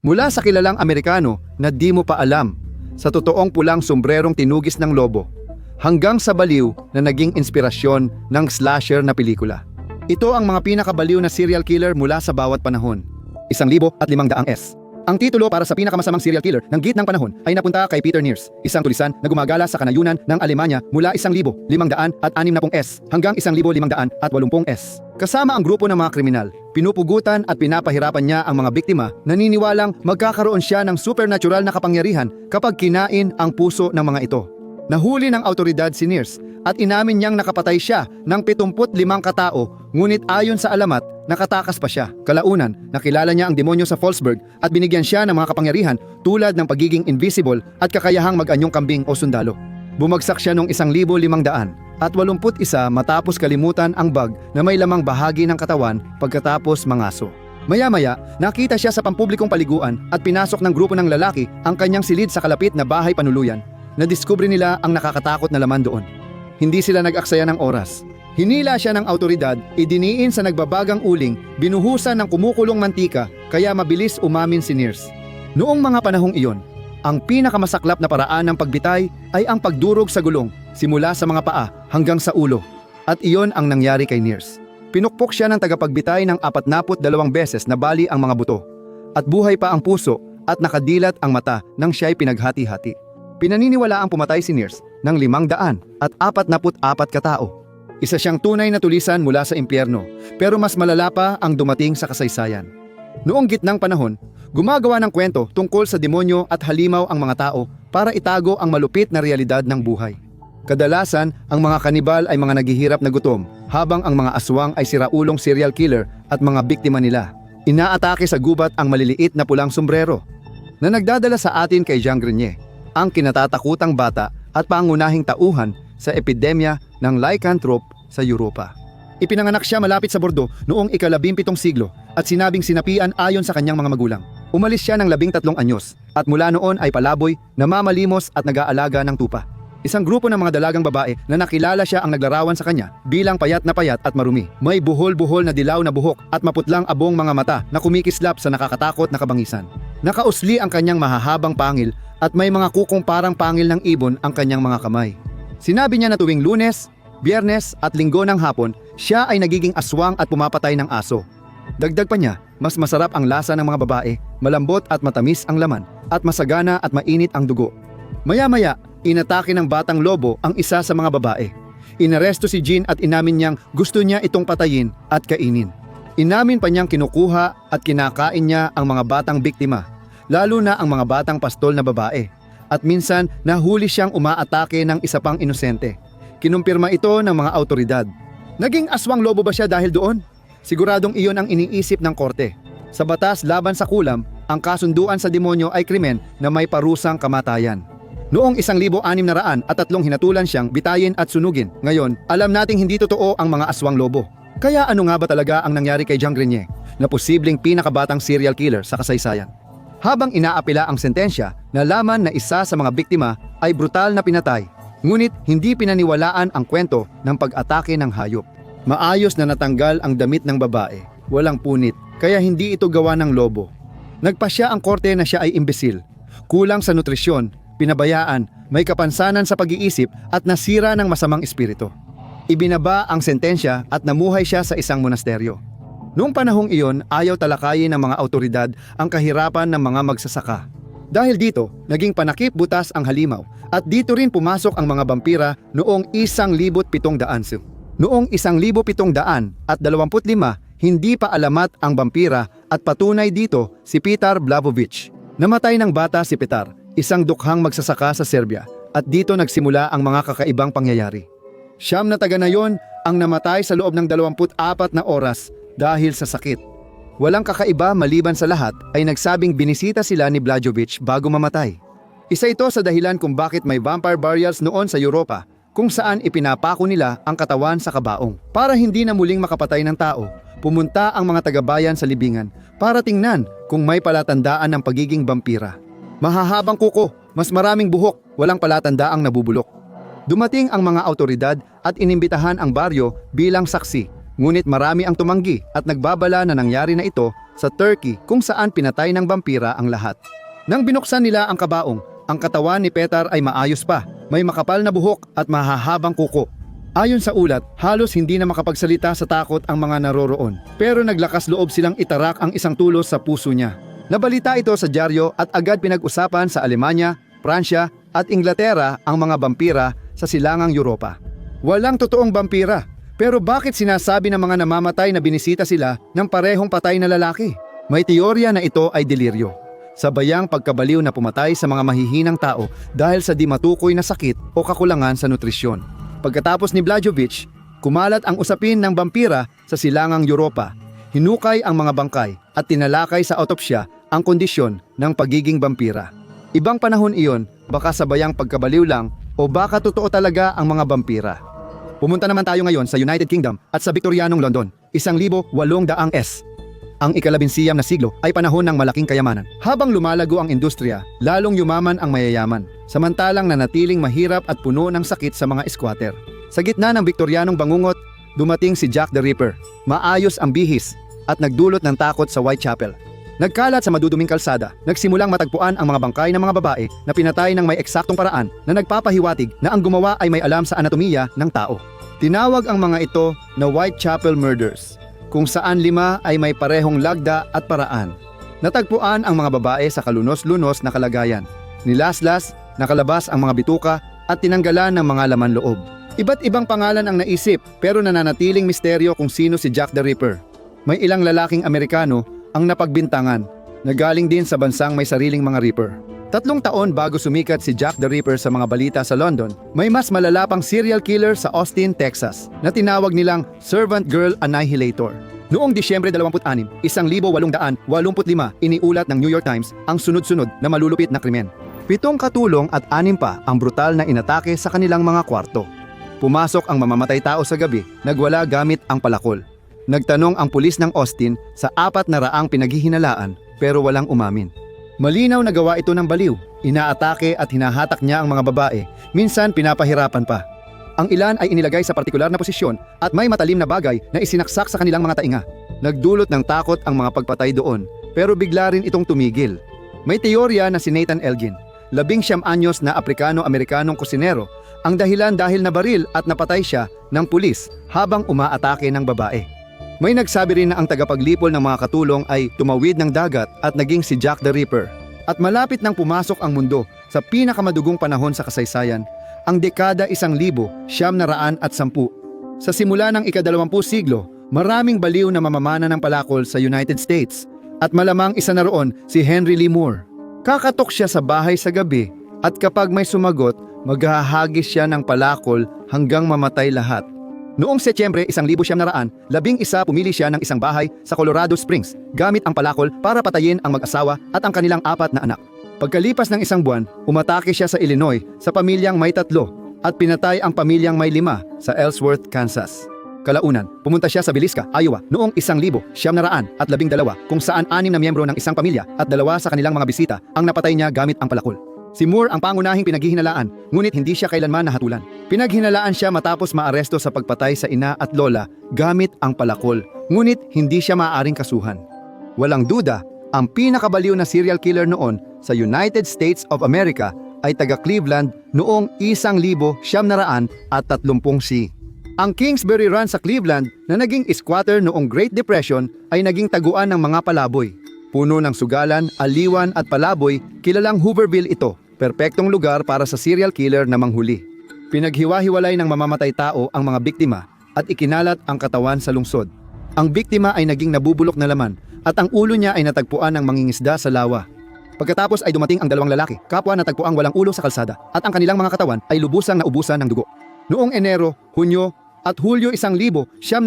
Mula sa kilalang Amerikano na di mo pa alam, sa totoong pulang sombrerong tinugis ng lobo, hanggang sa baliw na naging inspirasyon ng slasher na pelikula. Ito ang mga pinakabaliw na serial killer mula sa bawat panahon. 1,500 S. Ang titulo para sa pinakamasamang serial killer ng gitnang panahon ay napunta kay Peter Nears, isang tulisan na gumagala sa kanayunan ng Alemanya mula 1,560 S hanggang 1,580 S. Kasama ang grupo ng mga kriminal, pinupugutan at pinapahirapan niya ang mga biktima, naniniwalang magkakaroon siya ng supernatural na kapangyarihan kapag kinain ang puso ng mga ito. Nahuli ng autoridad si Nears at inamin niyang nakapatay siya ng 75 katao, ngunit ayon sa alamat, nakatakas pa siya. Kalaunan, nakilala niya ang demonyo sa Fallsburg at binigyan siya ng mga kapangyarihan tulad ng pagiging invisible at kakayahang mag-anyong kambing o sundalo. Bumagsak siya noong 1,581 matapos kalimutan ang bag na may lamang bahagi ng katawan pagkatapos mangaso. Maya-maya, nakita siya sa pampublikong paliguan at pinasok ng grupo ng lalaki ang kanyang silid sa kalapit na bahay panuluyan. Nadiskubre nila ang nakakatakot na laman doon. Hindi sila nag-aksaya ng oras. Hinila siya ng autoridad, idiniin sa nagbabagang uling, binuhusan ng kumukulong mantika, kaya mabilis umamin si Nears. Noong mga panahong iyon, ang pinakamasaklap na paraan ng pagbitay ay ang pagdurog sa gulong, simula sa mga paa hanggang sa ulo. At iyon ang nangyari kay Nears. Pinukpok siya ng tagapagbitay ng 42 beses na bali ang mga buto. At buhay pa ang puso at nakadilat ang mata nang siya'y pinaghati-hati. Pinaniniwala ang pumatay si Nears ng 544 katao. Isa siyang tunay na tulisan mula sa impyerno, pero mas malala pa ang dumating sa kasaysayan. Noong gitnang panahon, gumagawa ng kwento tungkol sa demonyo at halimaw ang mga tao para itago ang malupit na realidad ng buhay. Kadalasan, ang mga kanibal ay mga naghihirap na gutom, habang ang mga aswang ay siraulong serial killer at mga biktima nila. Inaatake sa gubat ang maliliit na pulang sombrero, na nagdadala sa atin kay Jean Grenier, ang kinatatakutang bata at pangunahing tauhan sa epidemya ng lycanthrope sa Europa. Ipinanganak siya malapit sa Bordeaux noong ika-17 siglo at sinabing sinapian ayon sa kanyang mga magulang. Umalis siya ng 13 anyos at mula noon ay palaboy, namamalimos at nag-aalaga ng tupa. Isang grupo ng mga dalagang babae na nakilala siya ang naglarawan sa kanya bilang payat at marumi. May buhol-buhol na dilaw na buhok at maputlang abong mga mata na kumikislap sa nakakatakot na kabangisan. Nakausli ang kanyang mahahabang pangil at may mga kukong parang pangil ng ibon ang kanyang mga kamay. Sinabi niya na tuwing Lunes, Biyernes at Linggo ng hapon, siya ay nagiging aswang at pumapatay ng aso. Dagdag pa niya, mas masarap ang lasa ng mga babae, malambot at matamis ang laman, at masagana at mainit ang dugo. Maya-maya, inatake ng batang lobo ang isa sa mga babae. Inaresto si Jean at inamin niyang gusto niya itong patayin at kainin. Inamin pa niyang kinukuha at kinakain niya ang mga batang biktima, lalo na ang mga batang pastol na babae. At minsan, nahuli siyang umaatake ng isa pang inosente. Kinumpirma ito ng mga autoridad. Naging aswang lobo ba siya dahil doon? Siguradong iyon ang iniisip ng korte. Sa batas laban sa kulam, ang kasunduan sa demonyo ay krimen na may parusang kamatayan. Noong 1,603 hinatulan siyang bitayin at sunugin. Ngayon, alam nating hindi totoo ang mga aswang lobo. Kaya ano nga ba talaga ang nangyari kay Jean Grenier, na posibleng pinakabatang serial killer sa kasaysayan? Habang inaapila ang sentensya, nalaman na isa sa mga biktima ay brutal na pinatay. Ngunit hindi pinaniwalaan ang kwento ng pag-atake ng hayop. Maayos na natanggal ang damit ng babae, walang punit, kaya hindi ito gawa ng lobo. Nagpasya ang korte na siya ay imbesil, kulang sa nutrisyon, pinabayaan, may kapansanan sa pag-iisip at nasira ng masamang espiritu. Ibinaba ang sentensya at namuhay siya sa isang monasteryo. Noong panahong iyon, ayaw talakayin ng mga autoridad ang kahirapan ng mga magsasaka. Dahil dito, naging panakip butas ang halimaw at dito rin pumasok ang mga vampira noong 1,700. Noong 1,725, hindi pa alamat ang vampira at patunay dito si Petar Blavovich. Namatay ng bata si Petar, isang dukhang magsasaka sa Serbia, at dito nagsimula ang mga kakaibang pangyayari. 9 na taga na yon ang namatay sa loob ng 24 na oras dahil sa sakit. Walang kakaiba maliban sa lahat ay nagsabing binisita sila ni Blagojevich bago mamatay. Isa ito sa dahilan kung bakit may vampire burials noon sa Europa, kung saan ipinapako nila ang katawan sa kabaong. Para hindi na muling makapatay ng tao, pumunta ang mga tagabayan sa libingan para tingnan kung may palatandaan ng pagiging vampira. Mahahabang kuko, mas maraming buhok, walang palatandaang nabubulok. Dumating ang mga autoridad at inimbitahan ang baryo bilang saksi, ngunit marami ang tumanggi at nagbabala na nangyari na ito sa Turkey kung saan pinatay ng vampira ang lahat. Nang binuksan nila ang kabaong, ang katawan ni Petar ay maayos pa, may makapal na buhok at mahahabang kuko. Ayon sa ulat, halos hindi na makapagsalita sa takot ang mga naroroon, pero naglakas loob silang itarak ang isang tulos sa puso niya. Nabalita ito sa dyaryo at agad pinag-usapan sa Alemanya, Pransya at Inglaterra ang mga vampira sa silangang Europa. Walang totoong vampira, pero bakit sinasabi ng mga namamatay na binisita sila ng parehong patay na lalaki? May teorya na ito ay deliryo, sabayang pagkabaliw na pumatay sa mga mahihinang tao dahil sa di matukoy na sakit o kakulangan sa nutrisyon. Pagkatapos ni Blažević, kumalat ang usapin ng vampira sa silangang Europa. Hinukay ang mga bangkay at tinalakay sa autopsya ang kondisyon ng pagiging vampira. Ibang panahon iyon, baka sabayang pagkabaliw lang o baka totoo talaga ang mga vampira. Pumunta naman tayo ngayon sa United Kingdom at sa Victorianong London, 1800s. Ang ika-11 na siglo ay panahon ng malaking kayamanan. Habang lumalago ang industriya, lalong yumaman ang mayayaman, samantalang nanatiling mahirap at puno ng sakit sa mga squatter. Sa gitna ng Victorianong bangungot, dumating si Jack the Ripper. Maayos ang bihis at nagdulot ng takot sa Whitechapel. Nagkalat sa maduduming kalsada, nagsimulang matagpuan ang mga bangkay ng mga babae na pinatay ng may eksaktong paraan na nagpapahiwatig na ang gumawa ay may alam sa anatomiya ng tao. Tinawag ang mga ito na Whitechapel Murders, kung saan 5 ay may parehong lagda at paraan. Natagpuan ang mga babae sa kalunos-lunos na kalagayan. Nilaslas, nakalabas ang mga bituka at tinanggalan ng mga laman loob. Iba't ibang pangalan ang naisip pero nananatiling misteryo kung sino si Jack the Ripper. May ilang lalaking Amerikano ang napagbintangan na galing din sa bansang may sariling mga Ripper. 3 taon bago sumikat si Jack the Ripper sa mga balita sa London, may mas malala pang serial killer sa Austin, Texas na tinawag nilang Servant Girl Annihilator. Noong Disyembre 26, 1885, iniulat ng New York Times ang sunod-sunod na malulupit na krimen. 7 katulong at 6 pa ang brutal na inatake sa kanilang mga kwarto. Pumasok ang mamamatay tao sa gabi, nagwala gamit ang palakol. Nagtanong ang pulis ng Austin sa 400 pinaghihinalaan pero walang umamin. Malinaw na gawa ito ng baliw, inaatake at hinahatak niya ang mga babae, minsan pinapahirapan pa. Ang ilan ay inilagay sa partikular na posisyon at may matalim na bagay na isinaksak sa kanilang mga tainga. Nagdulot ng takot ang mga pagpatay doon, pero bigla rin itong tumigil. May teorya na si Nathan Elgin, 19 anyos na Aprikano-Amerikanong kusinero, ang dahilan dahil nabaril at napatay siya ng pulis habang umaatake ng babae. May nagsabi rin na ang tagapaglipol ng mga katulong ay tumawid ng dagat at naging si Jack the Ripper. At malapit nang pumasok ang mundo sa pinakamadugong panahon sa kasaysayan, ang dekada 1910. Sa simula ng ika-20 siglo, maraming baliw na mamamana ng palakol sa United States. At malamang isa na roon si Henry Lee Moore. Kakatok siya sa bahay sa gabi at kapag may sumagot, maghahagis siya ng palakol hanggang mamatay lahat. Noong Setyembre 1911, 11 pumili siya ng isang bahay sa Colorado Springs gamit ang palakol para patayin ang mag-asawa at ang kanilang 4 na anak. Pagkalipas ng 1 buwan, umatake siya sa Illinois sa pamilyang may 3 at pinatay ang pamilyang may 5 sa Ellsworth, Kansas. Kalaunan, pumunta siya sa Villisca, Iowa noong 1912 kung saan 6 na miyembro ng isang pamilya at 2 sa kanilang mga bisita ang napatay niya gamit ang palakol. Si Moore ang pangunahing pinaghihinalaan, ngunit hindi siya kailanman nahatulan. Pinaghinalaan siya matapos maaresto sa pagpatay sa ina at lola gamit ang palakol, ngunit hindi siya maaaring kasuhan. Walang duda, ang pinakabaliw na serial killer noon sa United States of America ay taga Cleveland noong 1930. Ang Kingsbury Run sa Cleveland na naging squatter noong Great Depression ay naging taguan ng mga palaboy. Puno ng sugalan, aliwan at palaboy, kilalang Hooverville ito, perpektong lugar para sa serial killer na manghuli. Pinaghiwa-hiwalay ng mamamatay tao ang mga biktima at ikinalat ang katawan sa lungsod. Ang biktima ay naging nabubulok na laman at ang ulo niya ay natagpuan ng mangingisda sa lawa. Pagkatapos ay dumating ang 2 lalaki, kapwa natagpuang walang ulo sa kalsada at ang kanilang mga katawan ay lubusang naubusan ng dugo. Noong Enero, Hunyo at Hulyo 1936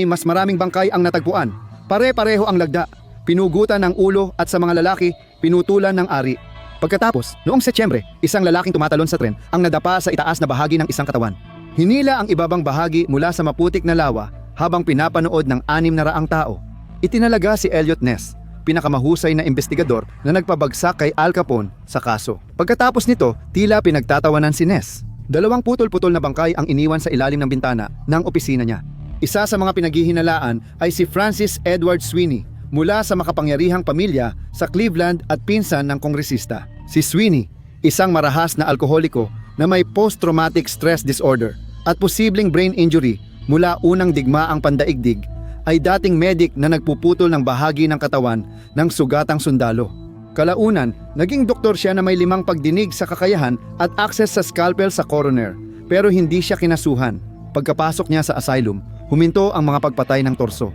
mas maraming bangkay ang natagpuan. Pare-pareho ang lagda, pinugutan ng ulo at sa mga lalaki, pinutulan ng ari. Pagkatapos, noong Setyembre, isang lalaking tumatalon sa tren ang nadapa sa itaas na bahagi ng isang katawan. Hinila ang ibabang bahagi mula sa maputik na lawa habang pinapanood ng 600 tao. Itinalaga si Eliot Ness, pinakamahusay na investigador na nagpabagsak kay Al Capone sa kaso. Pagkatapos nito, tila pinagtatawanan si Ness. 2 putol-putol na bangkay ang iniwan sa ilalim ng bintana ng opisina niya. Isa sa mga pinaghihinalaan ay si Francis Edward Sweeney mula sa makapangyarihang pamilya sa Cleveland at pinsan ng kongresista. Si Sweeney, isang marahas na alkoholiko na may post-traumatic stress disorder at posibleng brain injury mula unang digmaang pandaigdig, ay dating medic na nagpuputol ng bahagi ng katawan ng sugatang sundalo. Kalaunan, naging doktor siya na may 5 pagdinig sa kakayahan at access sa scalpel sa coroner, pero hindi siya kinasuhan. Pagkapasok niya sa asylum, huminto ang mga pagpatay ng torso.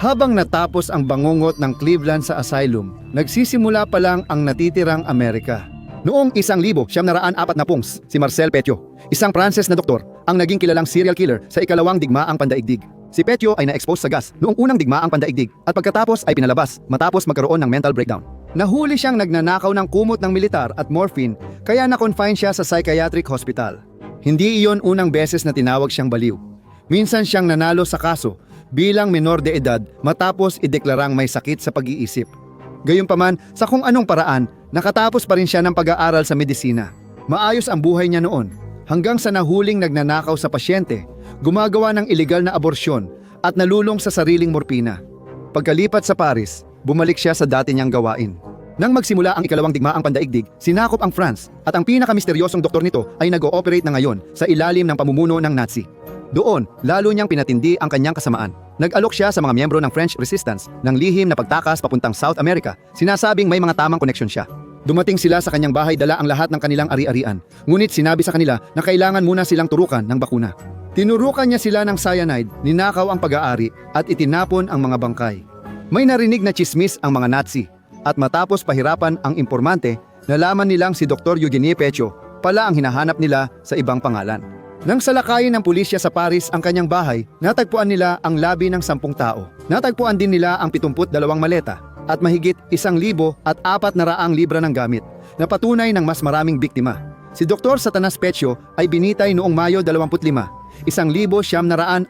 Habang natapos ang bangungot ng Cleveland sa asylum, nagsisimula pa lang ang natitirang Amerika. Noong 1940, si Marcel Petio, isang Pranses na doktor, ang naging kilalang serial killer sa ikalawang digmaang pandaigdig. Si Petio ay na-expose sa gas noong unang digmaang pandaigdig at pagkatapos ay pinalabas matapos magkaroon ng mental breakdown. Nahuli siyang nagnanakaw ng kumot ng militar at morphine, kaya na-confine siya sa psychiatric hospital. Hindi iyon unang beses na tinawag siyang baliw. Minsan siyang nanalo sa kaso bilang menor de edad matapos ideklarang may sakit sa pag-iisip. Gayunpaman, sa kung anong paraan, nakatapos pa rin siya ng pag-aaral sa medisina. Maayos ang buhay niya noon, hanggang sa nahuling nagnanakaw sa pasyente, gumagawa ng ilegal na aborsyon at nalulong sa sariling morpina. Pagkalipat sa Paris, bumalik siya sa dati niyang gawain. Nang magsimula ang ikalawang digmaang pandaigdig, sinakop ang France at ang pinakamisteryosong doktor nito ay nag-ooperate na ngayon sa ilalim ng pamumuno ng Nazi. Doon, lalo niyang pinatindi ang kanyang kasamaan. Nag-alok siya sa mga miyembro ng French Resistance ng lihim na pagtakas papuntang South America, sinasabing may mga tamang koneksyon siya. Dumating sila sa kanyang bahay dala ang lahat ng kanilang ari-arian, ngunit sinabi sa kanila na kailangan muna silang turukan ng bakuna. Tinurukan niya sila ng cyanide, ninakaw ang pag-aari at itinapon ang mga bangkay. May narinig na chismis ang mga Nazi at matapos pahirapan ang impormante, nalaman nilang si Dr. Eugenie Petio pala ang hinahanap nila sa ibang pangalan. Nang salakayin ng pulisya sa Paris ang kanyang bahay, natagpuan nila ang labi ng 10 tao. Natagpuan din nila ang 72 maleta at mahigit 1,400 libra ng gamit na patunay ng mas maraming biktima. Si Dr. Satanas Petio ay binitay noong Mayo 25, 1946.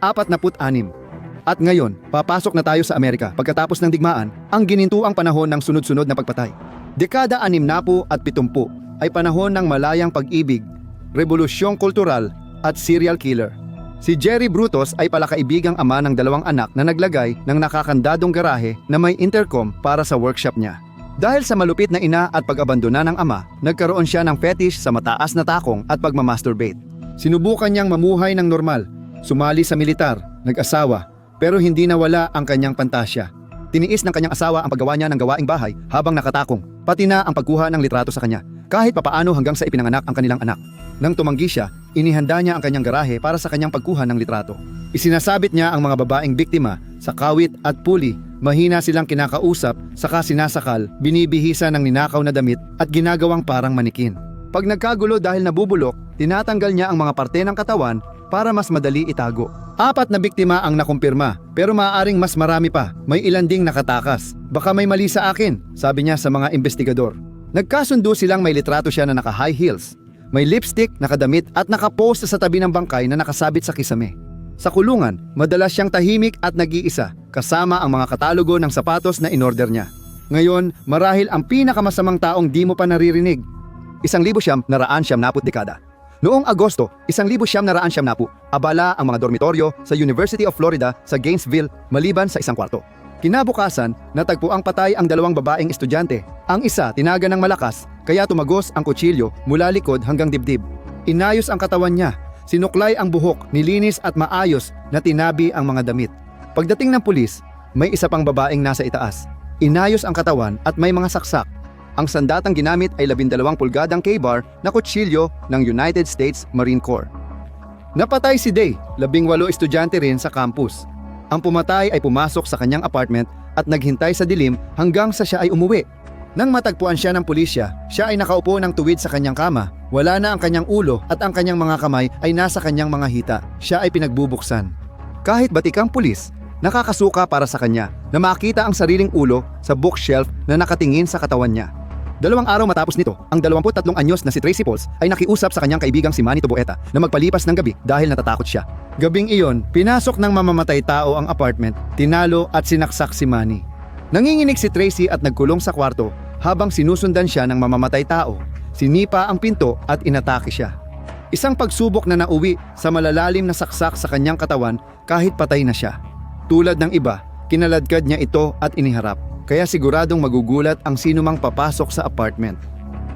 At ngayon, papasok na tayo sa Amerika pagkatapos ng digmaan, ang ginintuang panahon ng sunod-sunod na pagpatay. Dekada 60 at 70 ay panahon ng malayang pag-ibig, revolusyong kultural at serial killer. Si Jerry Brutos ay palakaibigang ama ng 2 anak na naglagay ng nakakandadong garahe na may intercom para sa workshop niya. Dahil sa malupit na ina at pag-abandona ng ama, nagkaroon siya ng fetish sa mataas na takong at pagmamasturbate. Sinubukan niyang mamuhay ng normal, sumali sa militar, nag-asawa, pero hindi nawala ang kanyang pantasya. Tiniis ng kanyang asawa ang paggawa niya ng gawaing bahay habang nakatakong, pati na ang pagkuha ng litrato sa kanya, kahit papaano hanggang sa ipinanganak ang kanilang anak. Nang tumanggi siya, inihanda niya ang kanyang garahe para sa kanyang pagkuha ng litrato. Isinasabit niya ang mga babaeng biktima sa kawit at puli, mahina silang kinakausap, saka sinasakal, binibihisa ng ninakaw na damit at ginagawang parang manikin. Pag nagkagulo dahil nabubulok, tinatanggal niya ang mga parte ng katawan para mas madali itago. 4 na biktima ang nakumpirma, pero maaaring mas marami pa. May ilan ding nakatakas. Baka may mali sa akin, sabi niya sa mga investigador. Nagkasundo silang may litrato siya na naka-high heels, may lipstick, nakadamit at nakapost sa tabi ng bangkay na nakasabit sa kisame. Sa kulungan, madalas siyang tahimik at nag-iisa, kasama ang mga katalogo ng sapatos na inorder niya. Ngayon, marahil ang pinakamasamang taong di mo pa naririnig. 1,990 dekada. Noong Agosto, 1,990, abala ang mga dormitoryo sa University of Florida sa Gainesville maliban sa 1 kwarto. Kinabukasan, natagpuang patay ang 2 babaeng estudyante. Ang isa tinaga ng malakas, kaya tumagos ang kutsilyo mula likod hanggang dibdib. Inayos ang katawan niya, sinuklay ang buhok, nilinis at maayos na tinabi ang mga damit. Pagdating ng pulis, may isa pang babaeng nasa itaas. Inayos ang katawan at may mga saksak. Ang sandatang ginamit ay 12 pulgadang K-bar na kutsilyo ng United States Marine Corps. Napatay si Day, 18 estudyante rin sa campus. Ang pumatay ay pumasok sa kanyang apartment at naghintay sa dilim hanggang sa siya ay umuwi. Nang matagpuan siya ng pulisya, siya ay nakaupo ng tuwid sa kanyang kama. Wala na ang kanyang ulo at ang kanyang mga kamay ay nasa kanyang mga hita. Siya ay pinagbubuksan. Kahit batikang pulis, nakakasuka para sa kanya na makita ang sariling ulo sa bookshelf na nakatingin sa katawan niya. 2 araw matapos nito, ang 23 anyos na si Tracy Pauls ay nakiusap sa kanyang kaibigang si Manny Toboeta na magpalipas ng gabi dahil natatakot siya. Gabing iyon, pinasok ng mamamatay tao ang apartment, tinalo at sinaksak si Manny. Nanginginig si Tracy at nagkulong sa kwarto habang sinusundan siya ng mamamatay tao. Sinipa ang pinto at inatake siya. Isang pagsubok na nauwi sa malalalim na saksak sa kanyang katawan kahit patay na siya. Tulad ng iba, kinaladkad niya ito at iniharap. Kaya siguradong magugulat ang sinumang papasok sa apartment.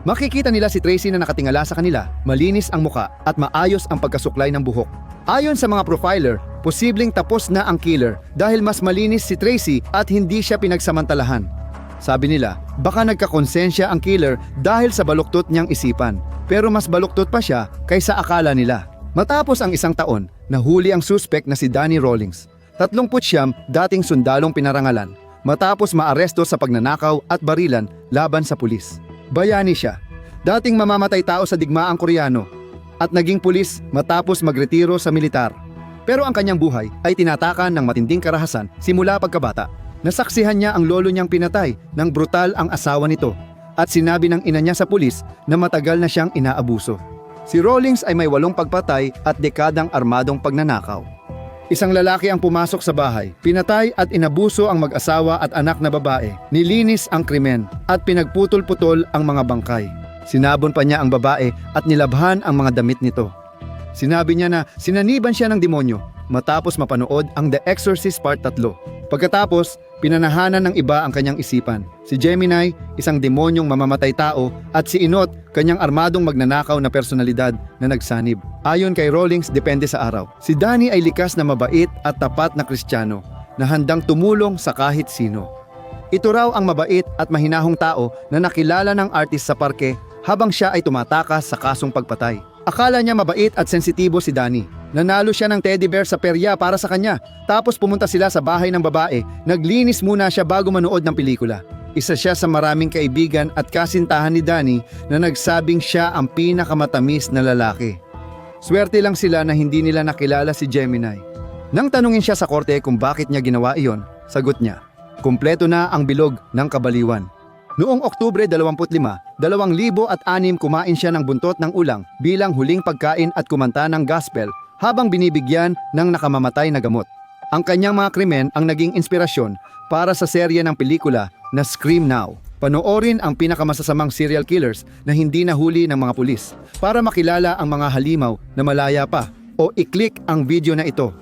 Makikita nila si Tracy na nakatingala sa kanila, malinis ang muka at maayos ang pagkasuklay ng buhok. Ayon sa mga profiler, posibleng tapos na ang killer dahil mas malinis si Tracy at hindi siya pinagsamantalahan. Sabi nila, baka nagkakonsensya ang killer dahil sa baluktot niyang isipan, pero mas baluktot pa siya kaysa akala nila. Matapos ang isang taon, nahuli ang suspect na si Danny Rawlings. 39, dating sundalong pinarangalan, matapos maaresto sa pagnanakaw at barilan laban sa pulis. Bayani siya, dating mamamatay tao sa digmaang Koreano, at naging pulis matapos magretiro sa militar. Pero ang kanyang buhay ay tinatakan ng matinding karahasan simula pagkabata. Nasaksihan niya ang lolo niyang pinatay ng brutal ang asawa nito at sinabi ng ina niya sa pulis na matagal na siyang inaabuso. Si Rawlings ay may 8 pagpatay at dekadang armadong pagnanakaw. Isang lalaki ang pumasok sa bahay, pinatay at inabuso ang mag-asawa at anak na babae, nilinis ang krimen at pinagputol-putol ang mga bangkay. Sinabon pa niya ang babae at nilabhan ang mga damit nito. Sinabi niya na sinaniban siya ng demonyo matapos mapanood ang The Exorcist Part 3. Pagkatapos, pinanahanan ng iba ang kanyang isipan. Si Gemini, isang demonyong mamamatay tao, at si Inot, kanyang armadong magnanakaw na personalidad na nagsanib. Ayon kay Rawlings, depende sa araw. Si Danny ay likas na mabait at tapat na Kristiyano na handang tumulong sa kahit sino. Ito raw ang mabait at mahinahong tao na nakilala ng artist sa parke habang siya ay tumatakas sa kasong pagpatay. Akala niya mabait at sensitibo si Danny. Nanalo siya ng teddy bear sa perya para sa kanya. Tapos pumunta sila sa bahay ng babae. Naglinis muna siya bago manood ng pelikula. Isa siya sa maraming kaibigan at kasintahan ni Danny na nagsabing siya ang pinakamatamis na lalaki. Swerte lang sila na hindi nila nakilala si Gemini. Nang tanungin siya sa korte kung bakit niya ginawa iyon, sagot niya, kumpleto na ang bilog ng kabaliwan. Noong Oktubre 25, 2006 kumain siya ng buntot ng ulang bilang huling pagkain at kumanta ng gospel habang binibigyan ng nakamamatay na gamot. Ang kanyang mga krimen ang naging inspirasyon para sa serye ng pelikula na Scream Now. Panoorin ang pinakamasasamang serial killers na hindi nahuli ng mga pulis para makilala ang mga halimaw na malaya pa o i-click ang video na ito.